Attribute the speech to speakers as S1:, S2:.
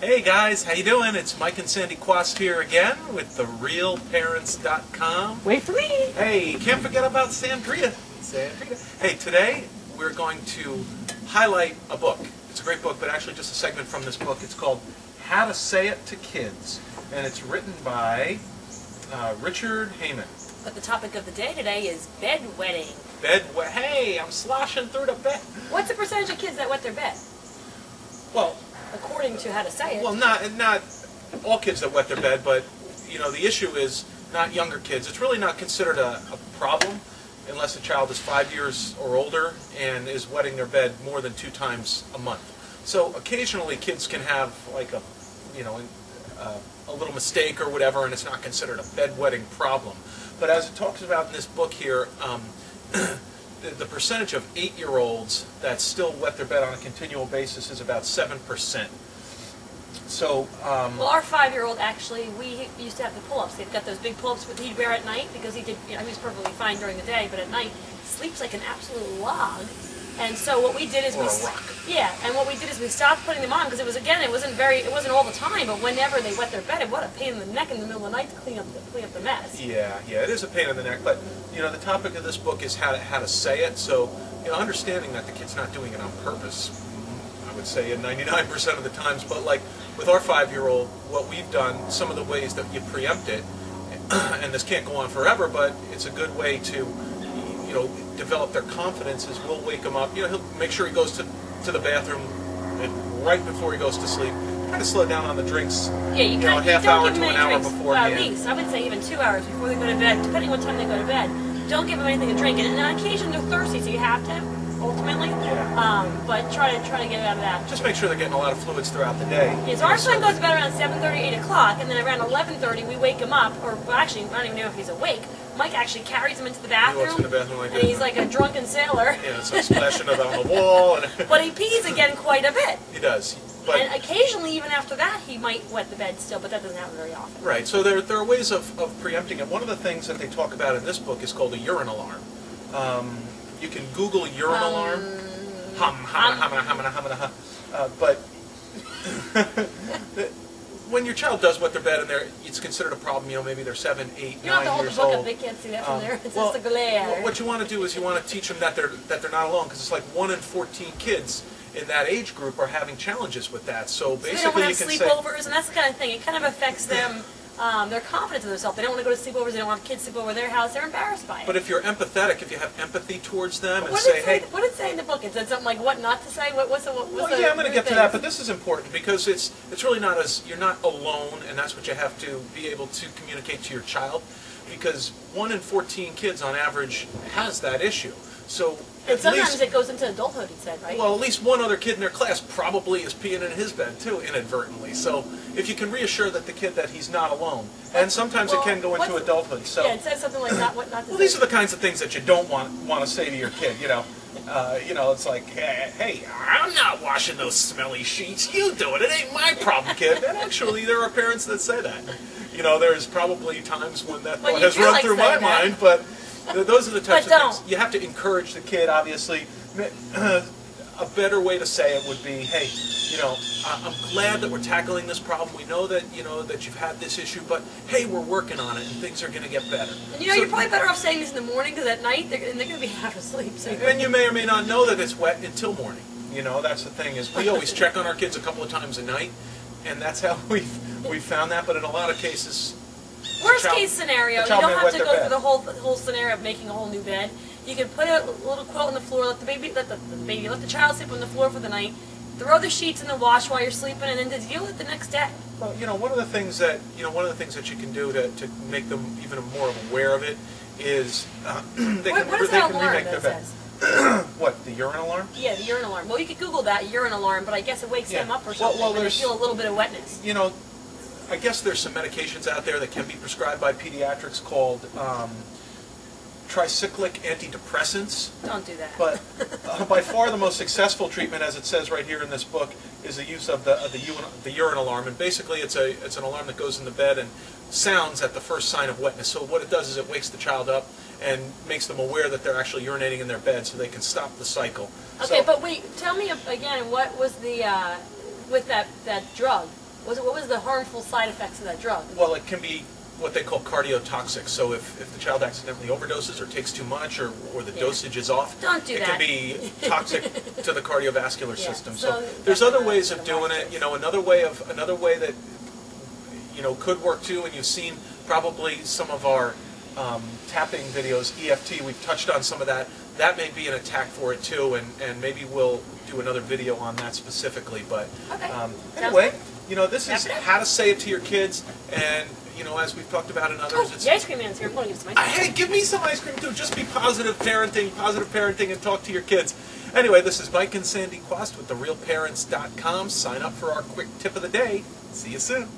S1: Hey guys, how you doing? It's Mike and Sandy Quast here again with TheRealParents.com.
S2: Wait for me!
S1: Hey, can't forget about Sandrita. Hey, today we're going to highlight a book. It's a great book, but actually just a segment from this book. It's called How to Say It to Kids, and it's written by Richard Heyman.
S2: But the topic of the day today is bedwetting.
S1: Hey, I'm sloshing through the bed.
S2: What's the percentage of kids that wet their bed?
S1: Well,
S2: according to How to Say It.
S1: well, not all kids that wet their bed, but you know the issue is not younger kids. It's really not considered a problem unless a child is 5 years or older and is wetting their bed more than 2 times a month. So occasionally kids can have like a little mistake or whatever, and it's not considered a bedwetting problem. But as it talks about in this book here, the percentage of 8-year-olds that still wet their bed on a continual basis is about 7%. So,
S2: well, our 5-year-old actually, we used to have the pull-ups. They've got those big pull-ups that he'd wear at night because he did. You know, he was perfectly fine during the day, but at night sleeps like an absolute log. And so what we did is
S1: or a rock.
S2: and what we did is we stopped putting them on because it wasn't all the time, but whenever they wet their bed, what a pain in the neck in the middle of the night to clean up the mess.
S1: Yeah, it is a pain in the neck. But you know, the topic of this book is how to say it. So you know, understanding that the kid's not doing it on purpose, I would say 99% of the times. But like with our 5-year-old, what we've done, some of the ways that you preempt it, and this can't go on forever, but it's a good way to develop their confidence is we'll wake him up. You know, he'll make sure he goes to the bathroom right before he goes to sleep. Try to slow down on the drinks.
S2: Yeah, you
S1: a half hour to an hour before.
S2: Well, at least I would say even 2 hours before they go to bed, depending on what time they go to bed. Don't give them anything to drink, and on occasion they're thirsty, so you have to ultimately.
S1: Yeah.
S2: But try to get out of that.
S1: Just make sure they're getting a lot of fluids throughout the day.
S2: Yeah, so our son goes to bed around 7:30, 8 o'clock, and then around 11:30 we wake him up, or well, actually I don't even know if he's awake. Mike actually carries him into the bathroom,
S1: He walks in the bathroom like
S2: and he's like a drunken sailor.
S1: Yeah, it's like splashing it on the wall.
S2: But he pees again quite a bit.
S1: He does. But,
S2: and occasionally, even after that, he might wet the bed still, but that doesn't happen very often.
S1: Right, so there are ways of preempting it. One of the things that they talk about in this book is called a urine alarm. You can Google urine alarm. But when your child does wet their bed and it's considered a problem, you know, maybe they're 7, 8, 9 years old.
S2: You don't have to hold the book up, they can't see that from there. It's just a glare.
S1: What you want to do is you want to teach them that they're not alone, because it's like 1 in 14 kids in that age group are having challenges with that. So basically, you can
S2: say they don't want to have sleepovers, and that's the kind of thing. It kind of affects them. Their confidence in themselves. They don't want to go to sleepovers. They don't want kids to sleep over their house. They're embarrassed by it.
S1: But if you're empathetic, if you have empathy towards them, and
S2: say,
S1: hey,
S2: what did it say in the book? It said something like what not to say. What's the
S1: yeah, I'm going to get to that. But this is important because it's really not you're not alone, and that's what you have to be able to communicate to your child, because 1 in 14 kids on average has that issue. So.
S2: And sometimes it goes into adulthood, he said, right?
S1: Well, at least one other kid in their class probably is peeing in his bed, too, inadvertently. So if you can reassure that the kid that he's not alone, and sometimes it can go into adulthood. So,
S2: yeah, it says something like that, what not to say.
S1: Well, these are the kinds of things that you don't want to say to your kid, you know. It's like, hey, I'm not washing those smelly sheets. You do it. It ain't my problem, kid. And actually, there are parents that say that. You know, there's probably times when that thought has run through my mind, but... Those are the types of things. You have to encourage the kid, obviously. A better way to say it would be, hey, I'm glad that we're tackling this problem. We know that, that you've had this issue, but hey, we're working on it and things are going to get better.
S2: And you're probably better off saying this in the morning, because at night they're going to be half asleep. So
S1: and you may or may not know that it's wet until morning. That's the thing, is we always check on our kids a couple of times a night, and that's how we've found that. But in a lot of cases,
S2: worst case scenario, you don't have to go through the whole scenario of making a whole new bed. You can put a little quilt on the floor, let the child sleep on the floor for the night, throw the sheets in the wash while you're sleeping, and then to deal with it the next day.
S1: Well, one of the things that you can do to make them even more aware of it is they can remake their bed. What, the urine alarm?
S2: Yeah, the urine alarm. Well, you could Google that, urine alarm, but I guess it wakes them up or something when they feel a little bit of wetness.
S1: I guess there's some medications out there that can be prescribed by pediatrics called tricyclic antidepressants.
S2: Don't do that.
S1: But by far the most successful treatment, as it says right here in this book, is the use of the urine alarm. And basically it's an alarm that goes in the bed and sounds at the first sign of wetness. So what it does is it wakes the child up and makes them aware that they're actually urinating in their bed so they can stop the cycle.
S2: Okay, but wait, tell me again, what was the, with that drug? What was the harmful side effects of that drug?
S1: Well, it can be what they call cardiotoxic. So if the child accidentally overdoses or takes too much or the dosage is off,
S2: don't do
S1: it
S2: that.
S1: can be toxic to the cardiovascular system. So
S2: so
S1: there's other ways of doing it. You know, another way that could work too, and you've seen probably some of our tapping videos, EFT. We've touched on some of that. That may be an attack for it too, and maybe we'll do another video on that specifically. But anyway, this is how to say it to your kids, and as we've talked about in others, it's
S2: the ice cream man's here. I'm going to give some ice cream.
S1: Hey, give me some ice cream too. Just be positive parenting, and talk to your kids. Anyway, this is Mike and Sandy Quast with TheRealParents.com. Sign up for our quick tip of the day. See you soon.